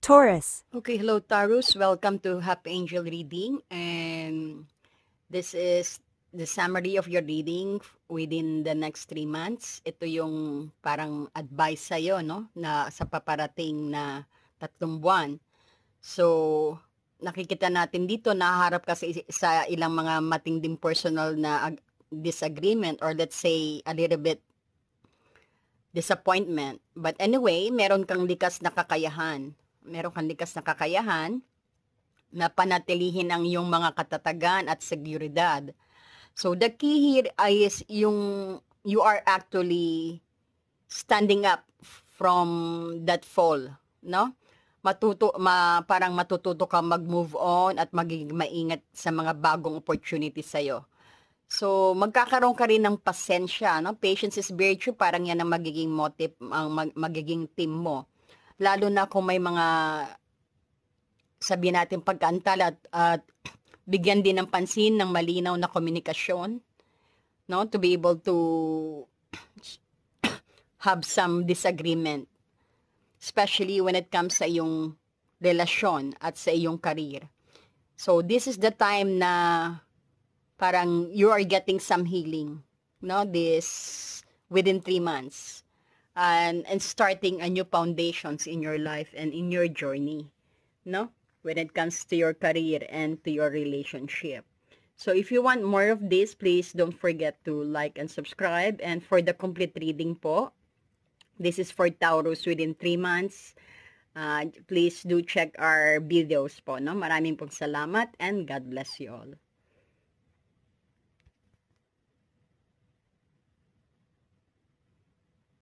Taurus. Okay, hello Taurus. Welcome to Happy Angel Reading, and this is the summary of your reading within the next 3 months. Ito yung parang advice sa'yo, no? Na sa paparating na 3 buwan. So, nakikita natin dito, naharap ka sa ilang mga matinding personal na disagreement, or let's say a little bit disappointment. But anyway, meron kang likas na kakayahan. Meron kang likas na kakayahan na panatilihin ang iyong mga katatagan at seguridad. So the key here is you are actually standing up from that fall, no? Parang matututo ka mag-move on at magiging maingat sa mga bagong opportunities sa'yo. So, magkakaroon ka rin ng pasensya, no? Patience is virtue, parang yan ang magiging motive, ang magiging team mo. Lalo na kung may mga, sabihin natin, pagkaantala at bigyan din ng pansin ng malinaw na komunikasyon, no? To be able to have some disagreement, especially when it comes sa iyong relasyon at sa iyong career. So, this is the time na parang you are getting some healing, no? This within 3 months. And starting a new foundations in your life and in your journey, no? When it comes to your career and to your relationship. So if you want more of this, please don't forget to like and subscribe. And for the complete reading po, this is for Taurus within 3 months. Please do check our videos po, no? Maraming pong salamat and God bless you all.